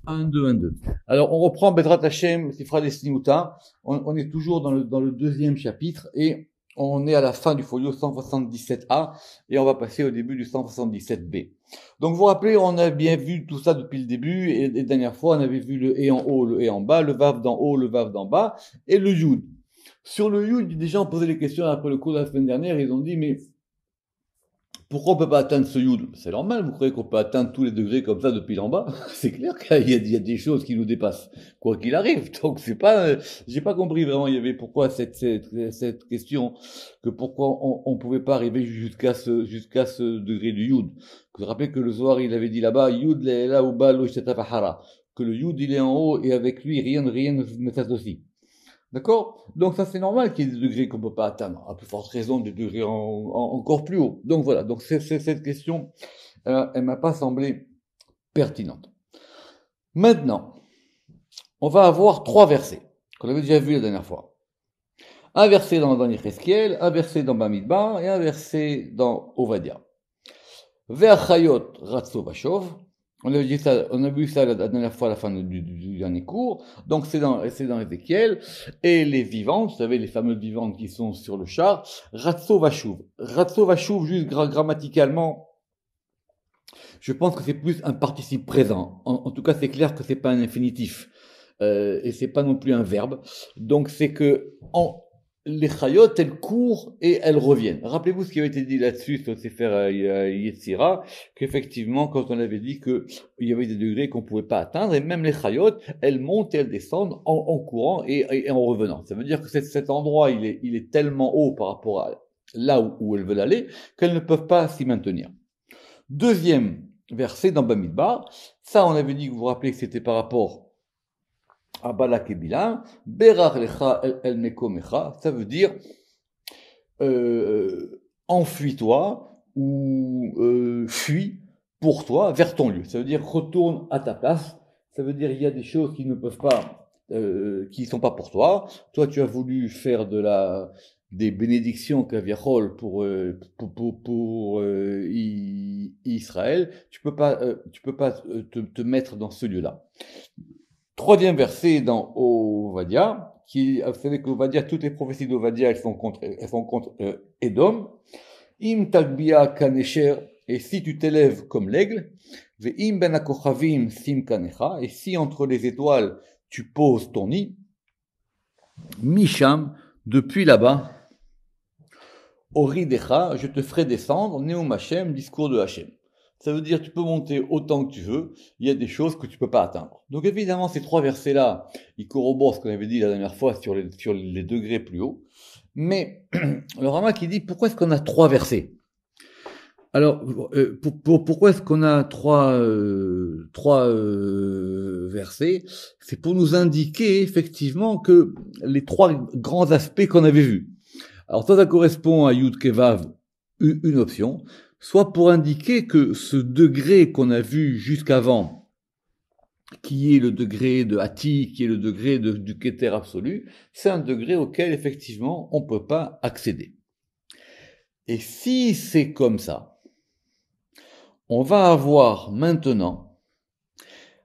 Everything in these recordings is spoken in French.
Un, deux, un, deux. Alors, on reprend Bedrat Hashem, Sifra des Snimuta. On est toujours dans le deuxième chapitre et on est à la fin du folio 177a et on va passer au début du 177b. Donc, vous vous rappelez, on a bien vu tout ça depuis le début et la dernière fois, on avait vu le et en haut, le et en bas, le vav d'en haut, le vav d'en bas et le yud. Sur le yud, des gens ont posé des questions après le cours de la semaine dernière, ils ont dit, mais pourquoi on peut pas atteindre ce yud? C'est normal, vous croyez qu'on peut atteindre tous les degrés comme ça depuis l'en bas? C'est clair qu'il y a des choses qui nous dépassent, quoi qu'il arrive. Donc c'est pas, j'ai pas compris vraiment, il y avait pourquoi cette question, que pourquoi on pouvait pas arriver jusqu'à ce degré du yud. Vous vous rappelez que le Zohar, il avait dit là-bas, yud là ou bas lo ishtatafahara, que le yud il est en haut et avec lui rien ne s'associe. D'accord? Donc ça c'est normal qu'il y ait des degrés qu'on ne peut pas atteindre, à plus forte raison des degrés encore plus hauts. Donc voilà, donc cette question, elle m'a pas semblé pertinente. Maintenant, on va avoir trois versets, qu'on avait déjà vu la dernière fois. Un verset dans Yechezkiel, un verset dans Bamidbar et un verset dans Ovadia. Ve'achayot ratso vashov. On a vu ça la dernière fois à la fin du dernier cours. Donc c'est dans Ézéchiel. Et les vivantes, vous savez, les fameuses vivantes qui sont sur le char, ratso vashuv. Ratso vashuv, juste grammaticalement, je pense que c'est plus un participe présent. En tout cas, c'est clair que c'est pas un infinitif. Et c'est pas non plus un verbe. Donc c'est que les chayot, elles courent et elles reviennent. Rappelez-vous ce qui avait été dit là-dessus sur le Sefer Yetzira, qu'effectivement, quand on avait dit que il y avait des degrés qu'on pouvait pas atteindre, et même les chayot, elles montent et elles descendent en courant et en revenant. Ça veut dire que cet endroit, il est tellement haut par rapport à là où elles veulent aller, qu'elles ne peuvent pas s'y maintenir. Deuxième verset dans Bamidbar, ça on avait dit, que vous vous rappelez que c'était par rapport à Balak et Bilam, Berach lecha el mekomecha, ça veut dire enfuis-toi ou fuis pour toi vers ton lieu. Ça veut dire retourne à ta place. Ça veut dire il y a des choses qui ne peuvent pas, qui sont pas pour toi. Toi, tu as voulu faire des bénédictions kaviachol pour Israël. Tu peux pas te mettre dans ce lieu-là. Troisième verset dans Ovadia, vous savez qu'Ovadia, toutes les prophéties d'Ovadia, elles sont contre Edom. Im tagbia kanesher, et si tu t'élèves comme l'aigle, ve'im ben akochavim sim kanecha, et si entre les étoiles tu poses ton nid, misham, depuis là-bas, oridecha, je te ferai descendre, neum Hashem, discours de Hashem. Ça veut dire tu peux monter autant que tu veux, il y a des choses que tu peux pas atteindre. Donc évidemment, ces trois versets-là, ils corroborent ce qu'on avait dit la dernière fois sur les degrés plus hauts. Mais le Rama qui dit, pourquoi est-ce qu'on a trois versets? Alors, pourquoi est-ce qu'on a trois versets? C'est pour nous indiquer effectivement que les trois grands aspects qu'on avait vus. Alors ça correspond à Yud Kevav, une option, soit pour indiquer que ce degré qu'on a vu jusqu'avant, qui est le degré de Hati, qui est le degré du Keter absolu, c'est un degré auquel effectivement on ne peut pas accéder. Et si c'est comme ça, on va avoir maintenant,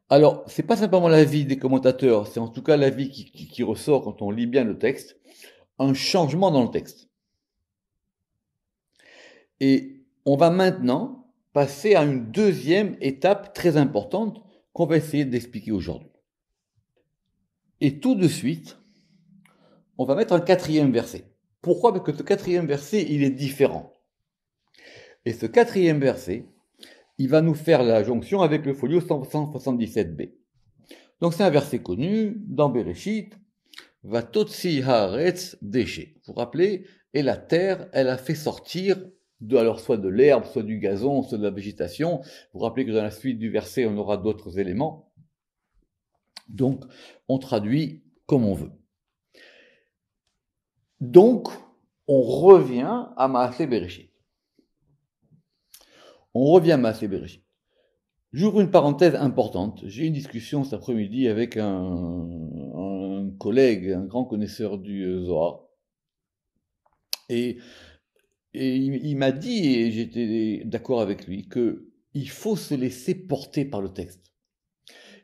alors c'est pas simplement l'avis des commentateurs, c'est en tout cas l'avis qui ressort quand on lit bien le texte, un changement dans le texte. Et on va maintenant passer à une deuxième étape très importante qu'on va essayer d'expliquer aujourd'hui. Et tout de suite, on va mettre un quatrième verset. Pourquoi? Parce que ce quatrième verset, il est différent. Et ce quatrième verset, il va nous faire la jonction avec le folio 177b. Donc c'est un verset connu dans Bereshit, Vatotsi haaretz deshe. Vous vous rappelez? Et la terre, elle a fait sortir alors soit de l'herbe, soit du gazon, soit de la végétation. Vous vous rappelez que dans la suite du verset, on aura d'autres éléments. Donc, on traduit comme on veut. Donc, on revient à Maaseh Bereshit. On revient à Maaseh Bereshit. J'ouvre une parenthèse importante. J'ai eu une discussion cet après-midi avec un collègue, un grand connaisseur du Zohar. Et il m'a dit, et j'étais d'accord avec lui, qu'il faut se laisser porter par le texte.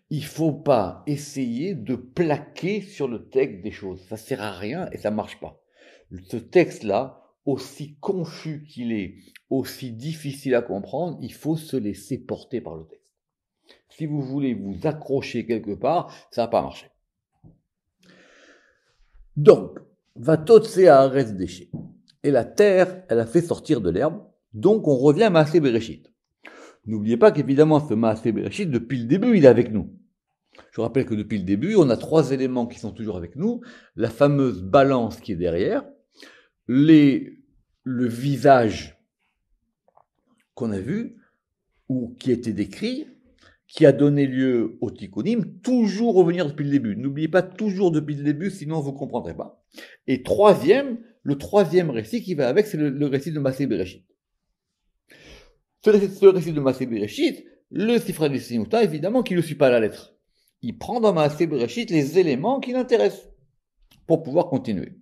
il faut pas essayer de plaquer sur le texte des choses. Ça sert à rien et ça marche pas. Ce texte-là, aussi confus qu'il est, aussi difficile à comprendre, il faut se laisser porter par le texte. Si vous voulez vous accrocher quelque part, ça va pas marcher. Donc, Vatotse Haaretz déchet. Et la terre, elle a fait sortir de l'herbe. Donc, on revient à Maaseh Bereshit. N'oubliez pas qu'évidemment, ce Maaseh Bereshit, depuis le début, il est avec nous. Je rappelle que depuis le début, on a 3 éléments qui sont toujours avec nous. La fameuse balance qui est derrière, le visage qu'on a vu, ou qui a été décrit, qui a donné lieu au tikkunim, toujours revenir depuis le début. N'oubliez pas toujours depuis le début, sinon vous ne comprendrez pas. Et le troisième récit qui va avec, c'est le récit de Maaseh Bereshit. Ce récit de Maaseh Bereshit, le Sifra Dessinuta, évidemment, qui ne le suit pas à la lettre. Il prend dans Maaseh Bereshit les éléments qui l'intéressent pour pouvoir continuer.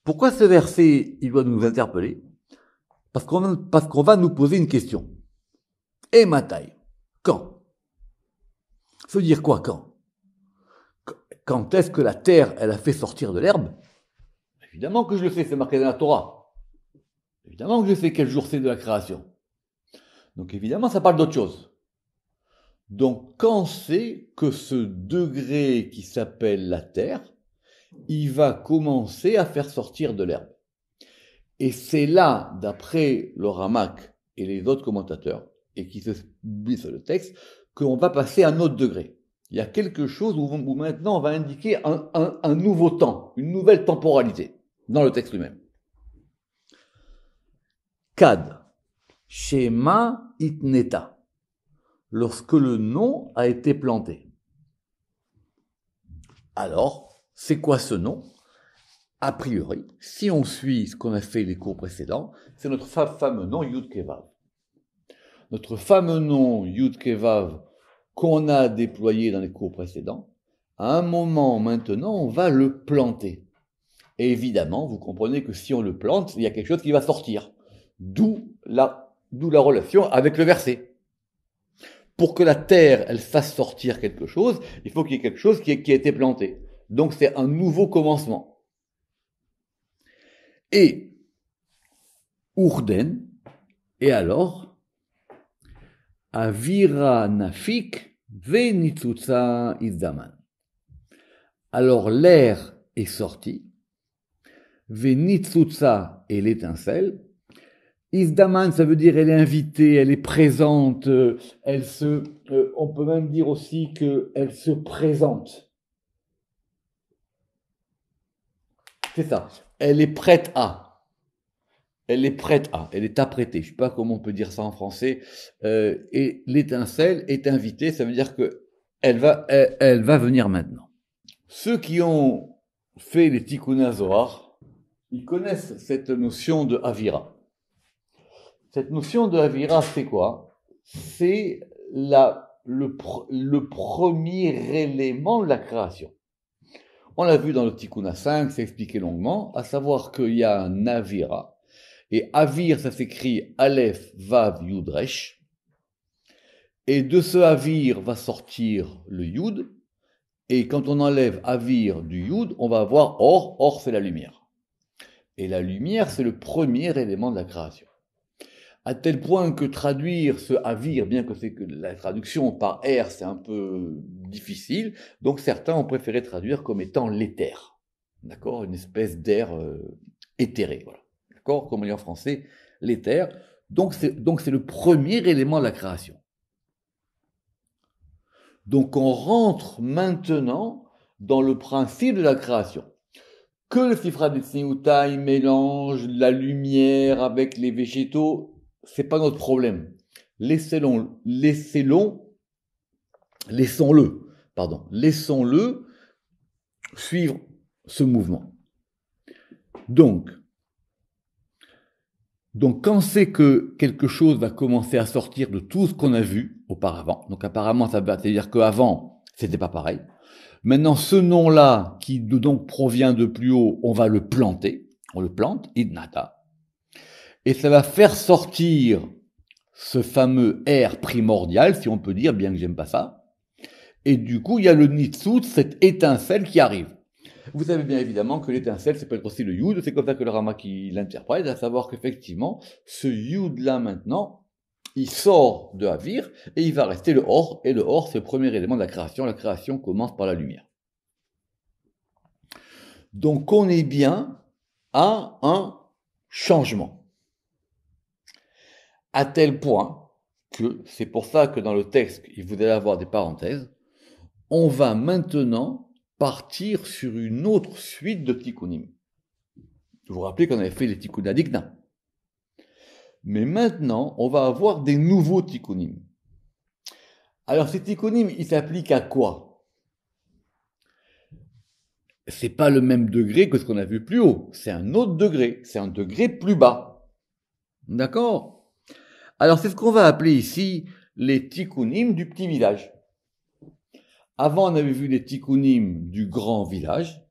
Pourquoi ce verset, il doit nous interpeller? Parce qu'on va nous poser une question. Et Matai, quand? Ça veut dire quoi, quand? Quand est-ce que la terre, elle a fait sortir de l'herbe? Évidemment que je le sais, c'est marqué dans la Torah. Évidemment que je sais quel jour c'est de la création. Donc évidemment, ça parle d'autre chose. Donc quand c'est que ce degré qui s'appelle la terre, il va commencer à faire sortir de l'herbe. Et c'est là, d'après le Ramak et les autres commentateurs, et qui se lisent sur le texte, qu'on va passer à un autre degré. Il y a quelque chose où maintenant on va indiquer un nouveau temps, une nouvelle temporalité, dans le texte lui-même. Kad, Shema Itneta, lorsque le nom a été planté. Alors, c'est quoi ce nom? A priori, si on suit ce qu'on a fait les cours précédents, c'est notre fameux nom Yud Kevav. Notre fameux nom Yud Kevav qu'on a déployé dans les cours précédents, à un moment maintenant, on va le planter. Et évidemment, vous comprenez que si on le plante, il y a quelque chose qui va sortir. D'où la relation avec le verset. Pour que la terre, elle fasse sortir quelque chose, il faut qu'il y ait quelque chose qui a été planté. Donc c'est un nouveau commencement. Et Urden, et alors, Avira Nafik Venitzutsa Izdaman. Alors l'air est sorti, Venitzutsa et l'étincelle, Izdaman, ça veut dire elle est invitée, elle est présente, on peut même dire aussi qu'elle se présente. C'est ça. Elle est prête à. Elle est apprêtée. Je ne sais pas comment on peut dire ça en français. Et l'étincelle est invitée, ça veut dire que elle va venir maintenant. Ceux qui ont fait les Tikkun Zohar, ils connaissent cette notion de Avira. Cette notion de Avira, c'est quoi? C'est le premier élément de la création. On l'a vu dans le Tikkun 5, c'est expliqué longuement, à savoir qu'il y a un Avira. Et Avir, ça s'écrit Aleph, Vav, Yud, Resh. Et de ce Avir va sortir le Yud. Et quand on enlève Avir du Yud, on va avoir Or. Or, c'est la lumière. Et la lumière, c'est le premier élément de la création. À tel point que traduire ce Avir, bien que c'est que la traduction par air, c'est un peu difficile, donc certains ont préféré traduire comme étant l'éther. D'accord? Une espèce d'air éthéré, voilà. D'accord? Comme on dit en français, l'éther. Donc c'est le premier élément de la création. Donc on rentre maintenant dans le principe de la création. Que le Sifra Dessinuta, il mélange la lumière avec les végétaux, c'est pas notre problème. Laissons-le suivre ce mouvement. Donc quand c'est que quelque chose va commencer à sortir de tout ce qu'on a vu auparavant, donc apparemment ça veut dire qu'avant c'était pas pareil. Maintenant ce nom-là qui donc provient de plus haut, on va le planter, on le plante, idnata, et ça va faire sortir ce fameux R primordial, si on peut dire, bien que j'aime pas ça. Et du coup, il y a le Nitzut, cette étincelle qui arrive. Vous savez bien évidemment que l'étincelle, ça peut être aussi le Yud, c'est comme ça que le Rama qui l'interprète, à savoir qu'effectivement, ce Yud-là maintenant, il sort de Havir et il va rester le Or, et le Or, c'est le premier élément de la création commence par la lumière. Donc on est bien à un changement. À tel point que, c'est pour ça que dans le texte, vous allez avoir des parenthèses, on va maintenant partir sur une autre suite de tikkunim. Vous vous rappelez qu'on avait fait les tikkun adikna. Mais maintenant, on va avoir des nouveaux tikkunim. Alors ces tikkunim, ils s'appliquent à quoi? C'est pas le même degré que ce qu'on a vu plus haut. C'est un autre degré. C'est un degré plus bas. D'accord? Alors c'est ce qu'on va appeler ici les tikkunim du petit village. Avant, on avait vu les tikkunim du grand village.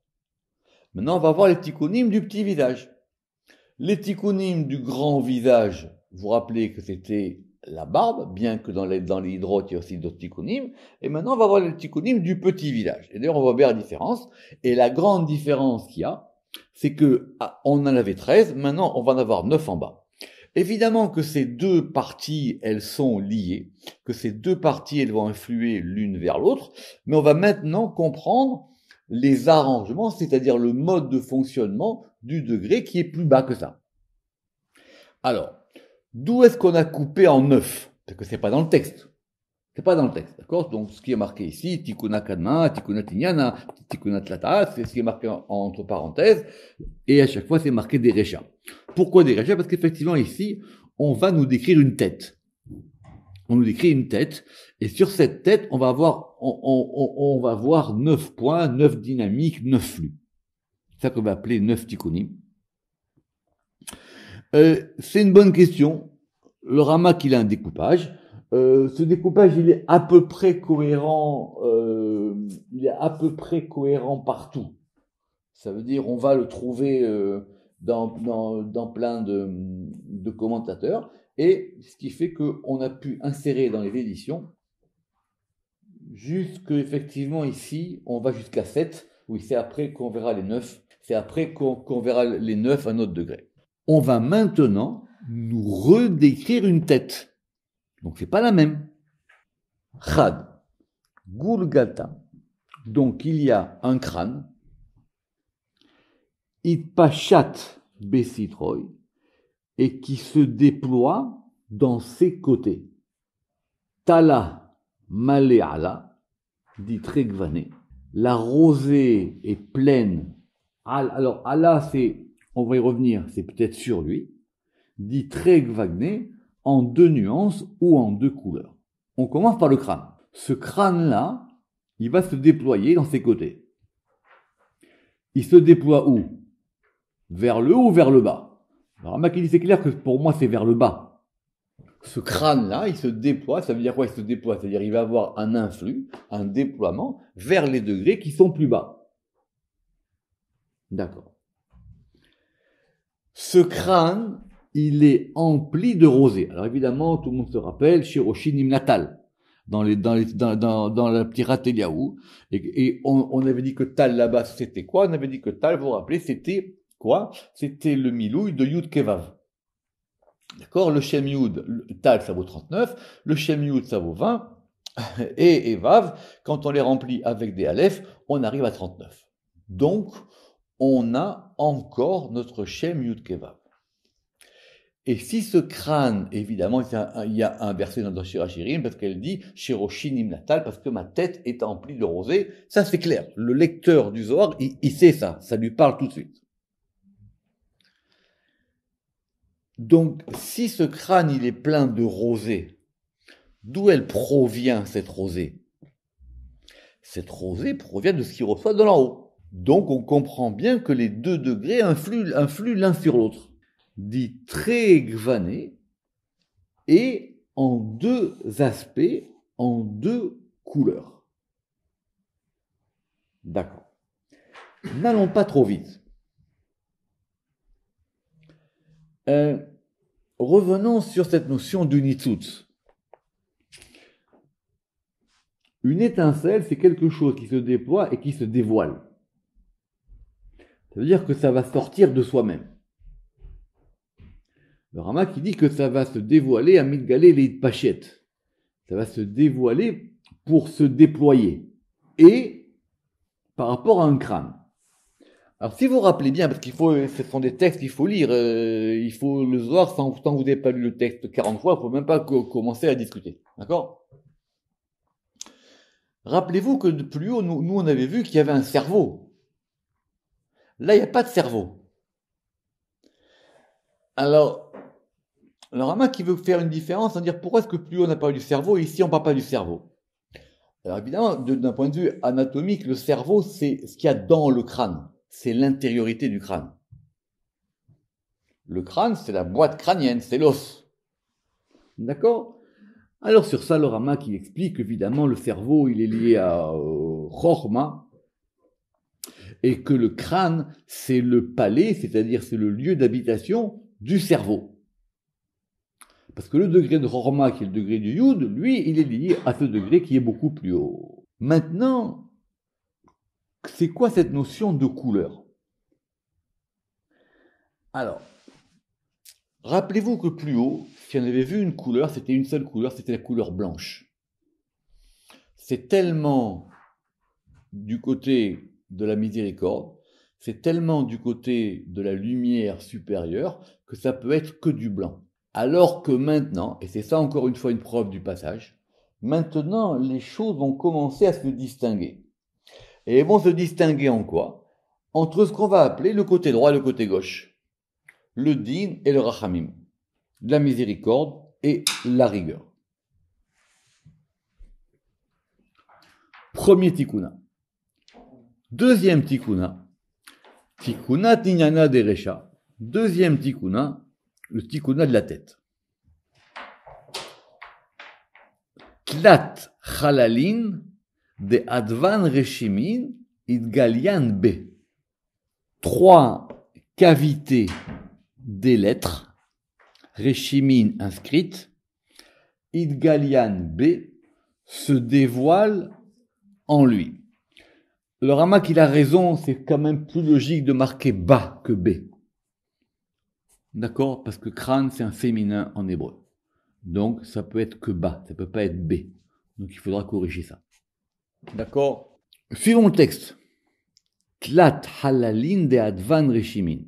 Maintenant, on va voir les tikkunim du petit village. Les tikkunim du grand village, vous vous rappelez que c'était la barbe, bien que dans les hydrotes, il y a aussi d'autres tikkunim. Et maintenant, on va voir les tikkunim du petit village. Et d'ailleurs, on voit bien la différence. Et la grande différence qu'il y a, c'est que on en avait 13, maintenant, on va en avoir 9 en bas. Évidemment que ces deux parties, elles sont liées, que ces deux parties, elles vont influer l'une vers l'autre, mais on va maintenant comprendre les arrangements, c'est-à-dire le mode de fonctionnement du degré qui est plus bas que ça. Alors, d'où est-ce qu'on a coupé en 9? Parce que c'est pas dans le texte. C'est pas dans le texte, d'accord? Donc, ce qui est marqué ici, Tikkuna Kadma, Tikkuna Tinyana, Tikkuna Tlata, c'est ce qui est marqué entre parenthèses, et à chaque fois, c'est marqué des Réchas. Pourquoi des Réchas? Parce qu'effectivement, ici, on va nous décrire une tête. On nous décrit une tête, et sur cette tête, on va voir 9 points, 9 dynamiques, 9 flux. C'est ça qu'on va appeler 9 tikkunim. C'est une bonne question. Le Ramak, il a un découpage. Ce découpage, il est à peu près cohérent. Il est à peu près cohérent partout. Ça veut dire, on va le trouver dans plein de commentateurs. Et ce qui fait qu'on a pu insérer dans les éditions, effectivement ici, on va jusqu'à 7. Oui, c'est après qu'on verra les 9. C'est après qu'on verra les 9 à un autre degré. On va maintenant nous redécrire une tête. Donc c'est pas la même. Chad, Gulgata. Donc il y a un crâne. Itpachat Besitroy. Et qui se déploie dans ses côtés. Tala Maleala, dit Tregvané. La rosée est pleine. Alors, Allah, on va y revenir, c'est peut-être sur lui. Dit Tregvané en 2 nuances ou en 2 couleurs. On commence par le crâne. Ce crâne-là, il va se déployer dans ses côtés. Il se déploie où? Vers le haut ou vers le bas? Alors, Ramak, il dit, c'est clair que pour moi, c'est vers le bas. Ce crâne-là, il se déploie, ça veut dire quoi? Il se déploie, c'est-à-dire il va avoir un influx, un déploiement vers les degrés qui sont plus bas. D'accord. Ce crâne, il est empli de rosée. Alors évidemment, tout le monde se rappelle, Shiroshinim Natal, dans la petite Eliaou. Et on avait dit que Tal là-bas, c'était quoi? On avait dit que Tal, vous vous rappelez, c'était quoi? C'était le milouï de Yud Kevav. D'accord? Le Shem Yud, Tal, ça vaut 39, le Shem Yud, ça vaut 20, et Vav, quand on les remplit avec des Aleph, on arrive à 39. Donc, on a encore notre Shem Yud Kevav. Et si ce crâne, évidemment, il y a un verset dans Shirachirim, parce qu'elle dit Shiroshinim Natal, parce que ma tête est emplie de rosée. Ça, c'est clair. Le lecteur du Zohar, il sait ça. Ça lui parle tout de suite. Donc, si ce crâne, il est plein de rosée, d'où elle provient, cette rosée? Cette rosée provient de ce qu'il reçoit de l'en haut. Donc, on comprend bien que les 2 degrés influent l'un sur l'autre. Dit très gvané, et en 2 aspects, en 2 couleurs. D'accord. N'allons pas trop vite. revenons sur cette notion de nitzutz. Une étincelle, c'est quelque chose qui se déploie et qui se dévoile. Ça veut dire que ça va sortir de soi-même. Le Rama qui dit que ça va se dévoiler à Midgalé les Pachet. Ça va se dévoiler pour se déployer. Et par rapport à un crâne. Alors si vous vous rappelez bien, parce ce sont des textes qu'il faut lire, il faut le voir tant que vous n'avez pas lu le texte 40 fois, il ne faut même pas commencer à discuter. D'accord ? Rappelez-vous que de plus haut, nous on avait vu qu'il y avait un cerveau. Là, il n'y a pas de cerveau. Alors, le Rama qui veut faire une différence, en dire pourquoi est-ce que plus haut on n'a pas du cerveau et ici on ne parle pas du cerveau. Alors évidemment, d'un point de vue anatomique, le cerveau, c'est ce qu'il y a dans le crâne. C'est l'intériorité du crâne. Le crâne, c'est la boîte crânienne, c'est l'os. D'accord ? Alors sur ça, le Rama qui explique, évidemment, le cerveau, il est lié à Chorma, et que le crâne, c'est le palais, c'est-à-dire c'est le lieu d'habitation du cerveau. Parce que le degré de Chorma, qui est le degré du Yud, lui, il est lié à ce degré qui est beaucoup plus haut. Maintenant, c'est quoi cette notion de couleur ? Alors, rappelez-vous que plus haut, si on avait vu une couleur, c'était une seule couleur, c'était la couleur blanche. C'est tellement du côté de la miséricorde, c'est tellement du côté de la lumière supérieure que ça peut être que du blanc. Alors que maintenant, et c'est ça encore une fois une preuve du passage, maintenant les choses vont commencer à se distinguer. Et elles vont se distinguer en quoi ? Entre ce qu'on va appeler le côté droit et le côté gauche. Le din et le rachamim. La miséricorde et la rigueur. Premier tikkuna. Deuxième tikkuna. Tikkuna tinyana derecha. Deuxième tikkuna, le tikkuna de la tête. Tlat chalalin de advan reshimin idgalian be. 3 cavités des lettres, reshimin inscrites, idgalian b, se dévoilent en lui. Le Rama qu'il a raison, c'est quand même plus logique de marquer ba que b. D'accord ? Parce que crâne, c'est un féminin en hébreu. Donc, ça peut être que ba, ça peut pas être b. Donc, il faudra corriger ça. D'accord ? Suivons le texte. Tlat halalin de advan reshimin.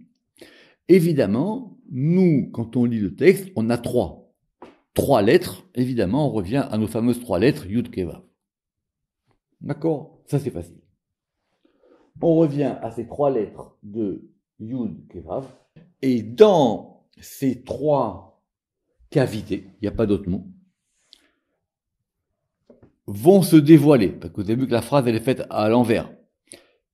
Évidemment, nous, quand on lit le texte, on a 3 lettres. Évidemment, on revient à nos fameuses 3 lettres, Yud Kevav. D'accord ? Ça, c'est facile. On revient à ces 3 lettres de Yud Kevav. Et dans ces 3 cavités, il n'y a pas d'autre mot, vont se dévoiler. Parce que vous avez vu que la phrase, elle est faite à l'envers.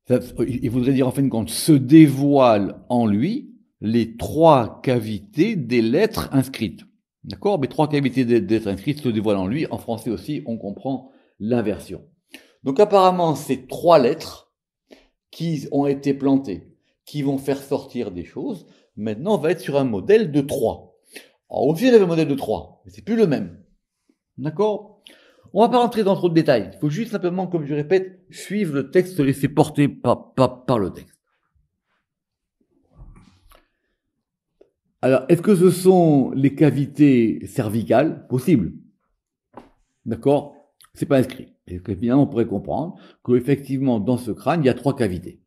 Il voudrait dire en fin de compte, se dévoile en lui les 3 cavités des lettres inscrites. D'accord ? Mais 3 cavités des lettres inscrites se dévoilent en lui. En français aussi, on comprend l'inversion. Donc apparemment, ces 3 lettres qui ont été plantées, qui vont faire sortir des choses, maintenant on va être sur un modèle de 3. Alors aussi, il y avait un modèle de 3, mais c'est plus le même. D'accord ? On ne va pas rentrer dans trop de détails. Il faut juste simplement, comme je répète, suivre le texte, se laisser porter par le texte. Alors, est-ce que ce sont les cavités cervicales ? Possible. D'accord ? C'est pas inscrit. Et évidemment, on pourrait comprendre qu'effectivement, dans ce crâne, il y a 3 cavités.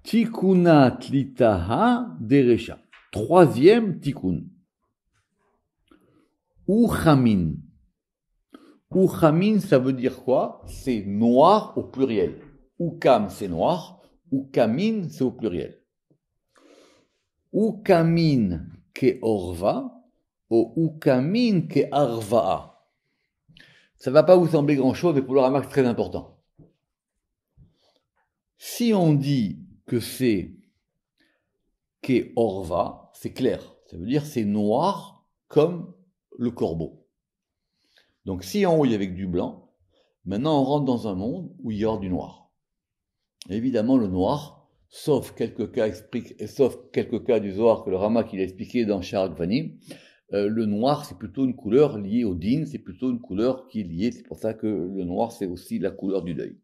Tikkuna tlitaha derecha. 3e tikkun. Uchamin. Uchamin, ça veut dire quoi ? C'est noir au pluriel. Ukam, c'est noir. Ukamin, c'est au pluriel. Ukamin ke orva, ou ukamin ke arva'a. Ça ne va pas vous sembler grand-chose, mais pour le Rama, c'est très important. Si on dit que c'est ke orva, c'est clair. Ça veut dire c'est noir comme le corbeau. Donc si en haut il y avait du blanc, maintenant on rentre dans un monde où il y aura du noir. Évidemment, le noir, sauf quelques cas du Zohar que le Ramak il a expliqué dans Sha'ar Gvanim, le noir c'est plutôt une couleur liée au din, c'est plutôt une couleur qui est liée, c'est pour ça que le noir c'est aussi la couleur du deuil.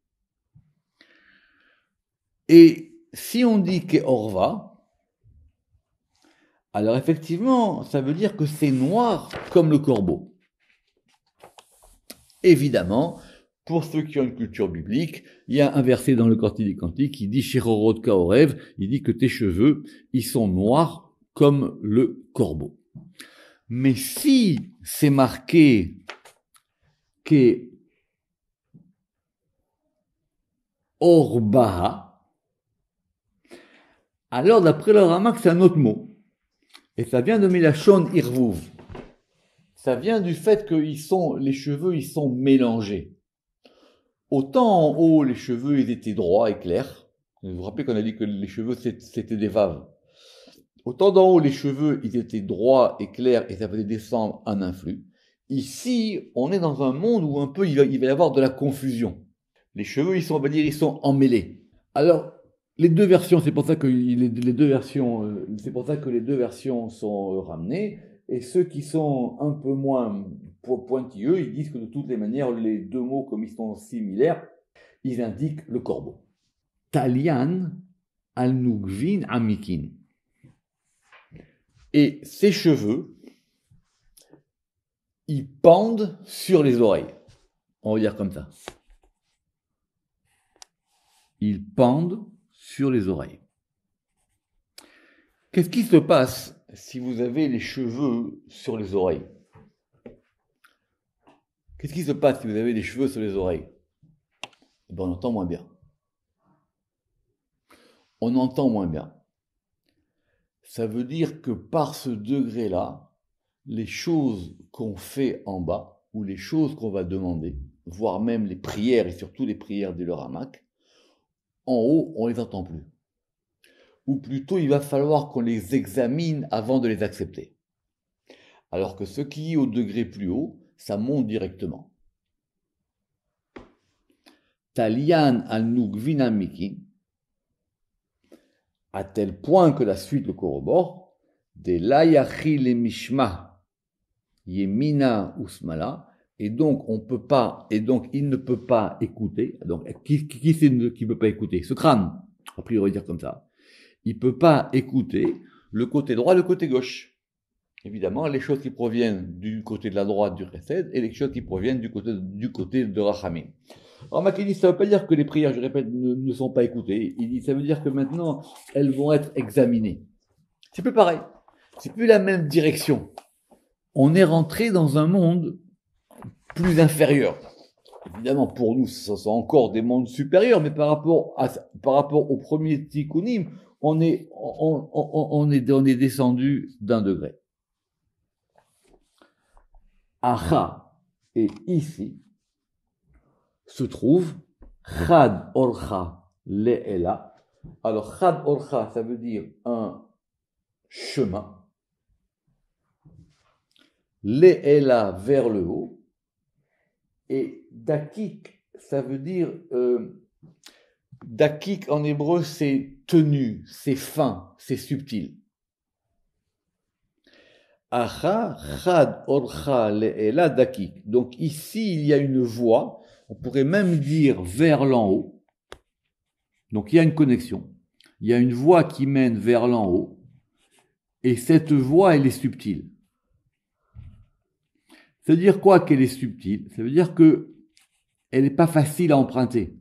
Et si on dit qu'Orva, alors effectivement, ça veut dire que c'est noir comme le corbeau. Évidemment, pour ceux qui ont une culture biblique, il y a un verset dans le Cantique des Cantiques qui dit Shirorot Kaorev, il dit que tes cheveux, ils sont noirs comme le corbeau. Mais si c'est marqué que Orbaha, alors d'après le Ramak, c'est un autre mot. Et ça vient de Milachon Irvuv. Ça vient du fait que les cheveux, ils sont mélangés. Autant en haut, les cheveux, ils étaient droits et clairs. Vous vous rappelez qu'on a dit que les cheveux, c'était des vaves. Autant d'en haut, les cheveux, ils étaient droits et clairs et ça faisait descendre un influx. Ici, on est dans un monde où un peu, il va y avoir de la confusion. Les cheveux, on va dire, ils sont emmêlés. Alors, les deux versions, c'est pour ça que les deux versions sont ramenées. Et ceux qui sont un peu moins pointilleux, ils disent que de toutes les manières, les deux mots, comme ils sont similaires, ils indiquent le corbeau. Talian al-Nugvin amikin. Et ses cheveux, ils pendent sur les oreilles. On va dire comme ça. Ils pendent sur les oreilles. Qu'est-ce qui se passe si vous avez les cheveux sur les oreilles? Qu'est-ce qui se passe si vous avez des cheveux sur les oreilles? On entend moins bien. On entend moins bien. Ça veut dire que par ce degré-là, les choses qu'on fait en bas, ou les choses qu'on va demander, voire même les prières, et surtout les prières du Ramak, en haut, on ne les entend plus. Ou plutôt, il va falloir qu'on les examine avant de les accepter. Alors que ce qui est au degré plus haut, ça monte directement. Talian al-Nugvinamiki, à tel point que la suite le corrobore, de l'ayachi le mishma yemina usmala, et donc il ne peut pas écouter. Donc qui c'est qui ne peut pas écouter? Ce crâne, a priori dire comme ça. Il ne peut pas écouter le côté droit, le côté gauche. Évidemment, les choses qui proviennent du côté de la droite du Chesed et les choses qui proviennent du côté de Rachamim. Alors Makini, ça ne veut pas dire que les prières, je répète, ne sont pas écoutées. Il dit, ça veut dire que maintenant, elles vont être examinées. C'est plus pareil. C'est plus la même direction. On est rentré dans un monde plus inférieur. Évidemment, pour nous, ce sont encore des mondes supérieurs, mais par rapport au premier tikkunim, on est descendu d'un degré. Acha, et ici, se trouve Chad Orcha Le'ela. Alors, Chad Orcha, ça veut dire un chemin. Le'ela, vers le haut. Et Dakik, ça veut dire... Dakik en hébreu, c'est tenu, c'est fin, c'est subtil. Acha, chad, orcha, le'ela, dakik. Donc ici, il y a une voie, on pourrait même dire vers l'en haut. Donc il y a une connexion. Il y a une voie qui mène vers l'en haut. Et cette voie, elle est subtile. Ça veut dire quoi qu'elle est subtile? Ça veut dire que elle n'est pas facile à emprunter.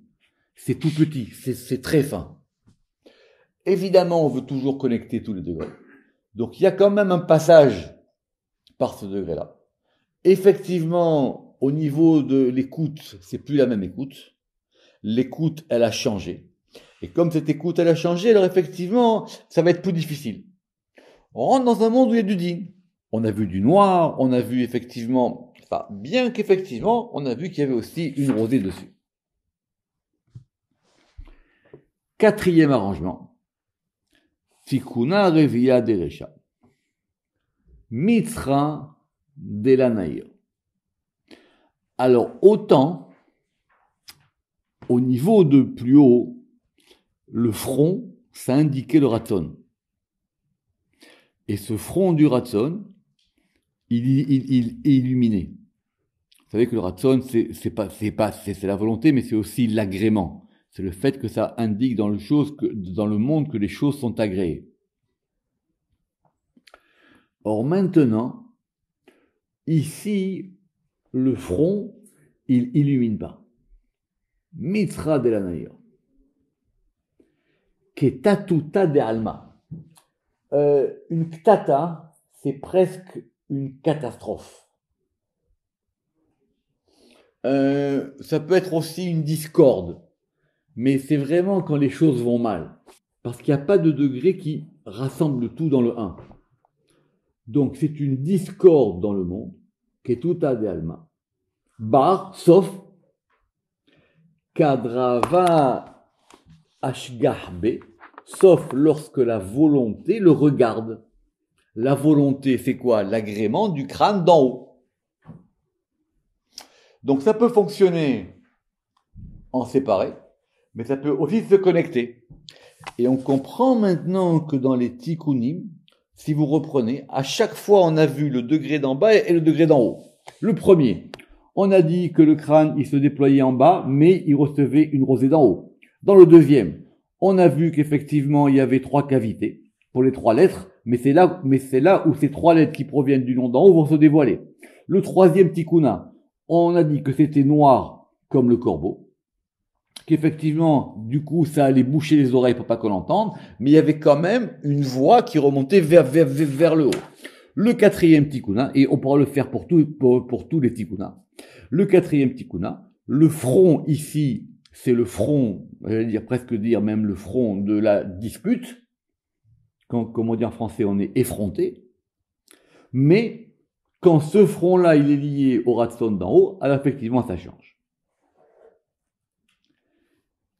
C'est tout petit, c'est très fin. Évidemment, on veut toujours connecter tous les degrés. Donc, il y a quand même un passage par ce degré-là. Effectivement, au niveau de l'écoute, c'est plus la même écoute. L'écoute, elle a changé. Et comme cette écoute, elle a changé, alors effectivement, ça va être plus difficile. On rentre dans un monde où il y a du din. On a vu du noir, on a vu effectivement, enfin, bien qu'effectivement, on a vu qu'il y avait aussi une rosée dessus. Quatrième arrangement. Tikuna Revia Derecha. Mitra Delanaïr. Alors, autant, au niveau de plus haut, le front, ça indiquait le Ratzon. Et ce front du Ratzon, il est illuminé. Vous savez que le Ratzon, c'est la volonté, mais c'est aussi l'agrément. C'est le fait que ça indique dans le monde que les choses sont agréées. Or maintenant, ici, le front, il illumine pas. Mitra de la naïr. Ketatuta de alma. Une ktata, c'est presque une catastrophe. Ça peut être aussi une discorde, mais c'est vraiment quand les choses vont mal. Parce qu'il n'y a pas de degré qui rassemble tout dans le 1. Donc c'est une discorde dans le monde, Ketuta de alma. Bar, sauf Kadrava Ashgahbe, sauf lorsque la volonté le regarde. La volonté, c'est quoi? L'agrément du crâne d'en haut. Donc ça peut fonctionner en séparé, mais ça peut aussi se connecter. Et on comprend maintenant que dans les tikkunim, si vous reprenez, à chaque fois on a vu le degré d'en bas et le degré d'en haut. Le premier, on a dit que le crâne il se déployait en bas, mais il recevait une rosée d'en haut. Dans le deuxième, on a vu qu'effectivement il y avait 3 cavités pour les 3 lettres, mais c'est là où ces 3 lettres qui proviennent du nom d'en haut vont se dévoiler. Le troisième tikkuna, on a dit que c'était noir comme le corbeau, qu'effectivement, du coup, ça allait boucher les oreilles pour pas qu'on l'entende, mais il y avait quand même une voix qui remontait vers le haut. Le quatrième tikkuna, et on pourra le faire pour tous les tikkunas. Le quatrième tikkuna, le front ici, c'est le front, presque dire même le front de la dispute. Comme on dit en français, on est effronté. Mais quand ce front-là, il est lié au Ratzon d'en haut, alors effectivement, ça change.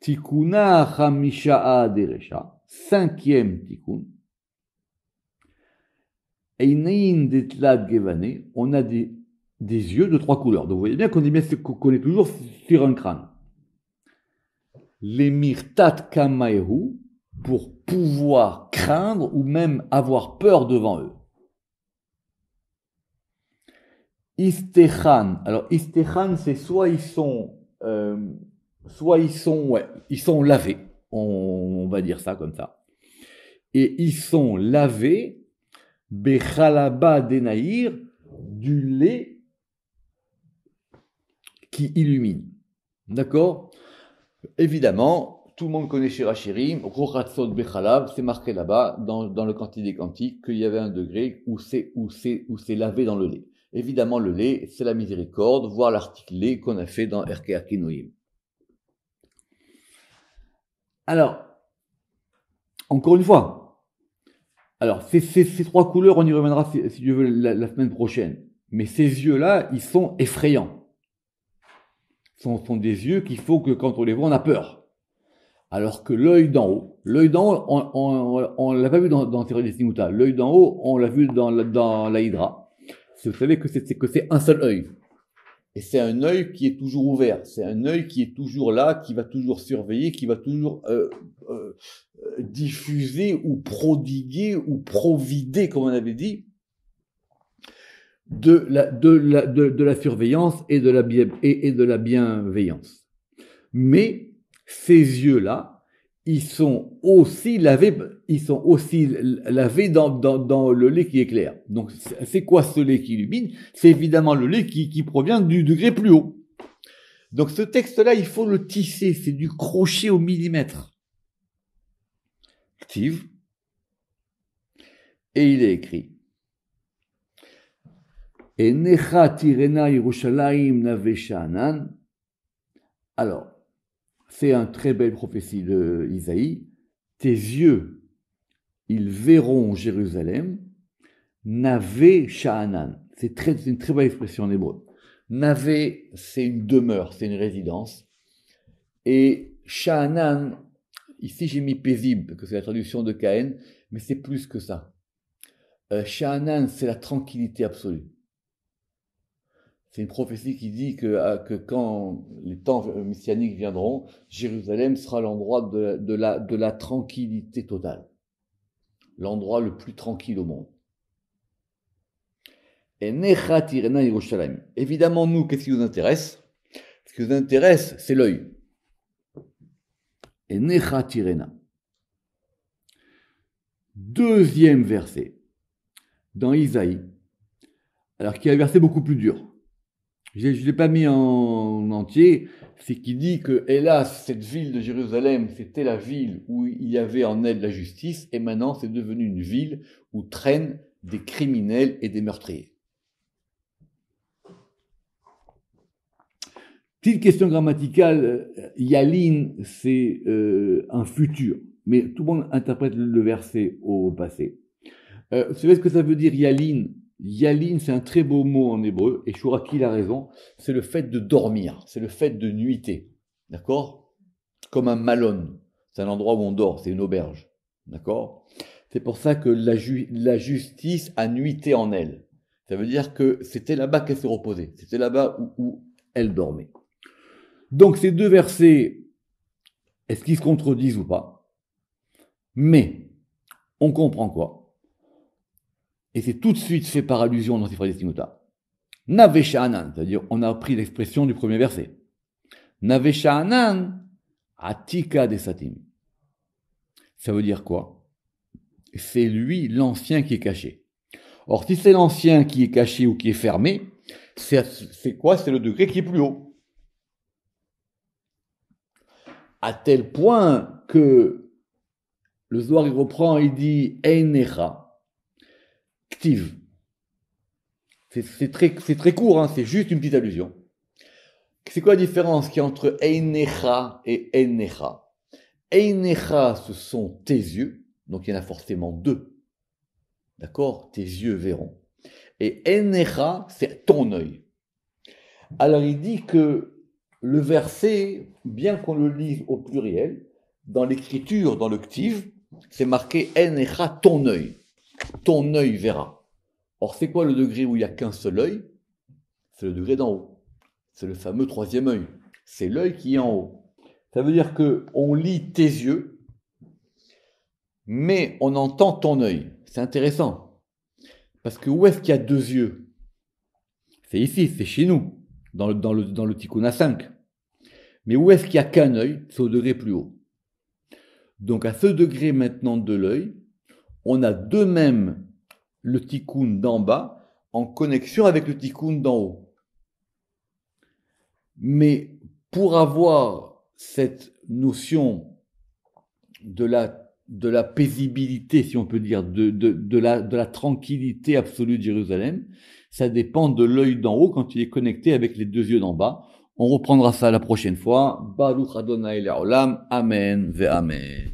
Tikkuna Chamisha'a Deresha, 5e tikkun. Einein Detlat Gevane, on a des yeux de 3 couleurs. Donc vous voyez bien qu'on est toujours sur un crâne. Les mirtat kamaehu, pour pouvoir craindre ou même avoir peur devant eux. Istechan. Alors, Istechan, c'est soit ils sont lavés. On va dire ça comme ça. Et ils sont lavés, bechalaba denaïr, du lait qui illumine. D'accord? Évidemment, tout le monde connaît Shirachirim, Rochatzot Bechalab, c'est marqué là-bas, dans le Cantique des Cantiques, qu'il y avait un degré où c'est lavé dans le lait. Évidemment, le lait, c'est la miséricorde, voire l'article lait qu'on a fait dans Erke Akinoïm. Alors, encore une fois, alors, ces 3 couleurs, on y reviendra si Dieu veut la semaine prochaine. Mais ces yeux-là, ils sont effrayants. Ce sont des yeux qu'il faut que quand on les voit, on a peur. Alors que l'œil d'en haut, on l'a pas vu dans Tiré des Simuta. L'œil d'en haut, on l'a vu dans la Hydra. Vous savez que c'est un seul œil. Et c'est un œil qui est toujours ouvert. C'est un œil qui est toujours là, qui va toujours surveiller, qui va toujours diffuser ou prodiguer ou provider, comme on avait dit, de la surveillance et de la bienveillance. Mais ces yeux-là, ils sont aussi lavés dans le lait qui est clair. Donc, c'est quoi ce lait qui illumine? C'est évidemment le lait qui provient du degré plus haut. Donc, ce texte-là, il faut le tisser. C'est du crochet au millimètre. Active. Et il est écrit. Enecha tirena Yerushalayim nave sha'anan. Alors, c'est une très belle prophétie de Isaïe. Tes yeux, ils verront Jérusalem. Nave Sha'anan. C'est une très belle expression en hébreu. Nave, c'est une demeure, c'est une résidence. Et Sha'anan, ici j'ai mis paisible, parce que c'est la traduction de Cahen, mais c'est plus que ça. Sha'anan, c'est la tranquillité absolue. C'est une prophétie qui dit que quand les temps messianiques viendront, Jérusalem sera l'endroit de la tranquillité totale. L'endroit le plus tranquille au monde. Et Nechat Irena Yerushalayim. Évidemment, nous, qu'est-ce qui nous intéresse? Ce qui nous intéresse, c'est l'œil. Et Nechat Irena. Deuxième verset, dans Isaïe, alors qui est un verset beaucoup plus dur. Je ne l'ai pas mis en entier, c'est qu'il dit que, hélas, cette ville de Jérusalem, c'était la ville où il y avait en elle la justice, et maintenant c'est devenu une ville où traînent des criminels et des meurtriers. Petite question grammaticale, Yalin, c'est un futur, mais tout le monde interprète le verset au passé. Vous savez ce que ça veut dire Yalin? Yalin, c'est un très beau mot en hébreu, et Chouraki a raison, c'est le fait de dormir, c'est le fait de nuiter, d'accord? Comme un malone, c'est un endroit où on dort, c'est une auberge, d'accord? C'est pour ça que la justice a nuité en elle. Ça veut dire que c'était là-bas qu'elle se reposait, c'était là-bas où elle dormait. Donc ces deux versets, est-ce qu'ils se contredisent ou pas? Mais, on comprend quoi? Et c'est tout de suite fait par allusion dans Sifra Destinuta. Nave Sha'anan, c'est-à-dire on a pris l'expression du premier verset. Nave Sha'anan, Atika Desatim. Ça veut dire quoi? C'est lui l'ancien qui est caché. Or, si c'est l'ancien qui est caché ou qui est fermé, c'est quoi? C'est le degré qui est plus haut. À tel point que le Zohar il reprend, il dit Einecha. Ktiv. C'est très court, hein, c'est juste une petite allusion. C'est quoi la différence qu'il y a entre Einecha et Einecha? Einecha, ce sont tes yeux, donc il y en a forcément deux. D'accord? Tes yeux verront. Et Einecha, c'est ton œil. Alors il dit que le verset, bien qu'on le lise au pluriel, dans l'écriture, dans le Ktiv, c'est marqué Einecha, ton œil. Ton œil verra. Or, c'est quoi le degré où il n'y a qu'un seul œil? C'est le degré d'en haut. C'est le fameux troisième œil. C'est l'œil qui est en haut. Ça veut dire qu'on lit tes yeux, mais on entend ton œil. C'est intéressant. Parce que où est-ce qu'il y a deux yeux? C'est ici, c'est chez nous, dans le Tikkun 5. Mais où est-ce qu'il n'y a qu'un œil? C'est au degré plus haut. Donc, à ce degré maintenant de l'œil, on a de même le tikkun d'en bas en connexion avec le tikkun d'en haut. Mais pour avoir cette notion de la paisibilité, si on peut dire, de la tranquillité absolue de Jérusalem, ça dépend de l'œil d'en haut quand il est connecté avec les deux yeux d'en bas. On reprendra ça la prochaine fois. Baruch Adonai Le'olam. Amen ve Amen.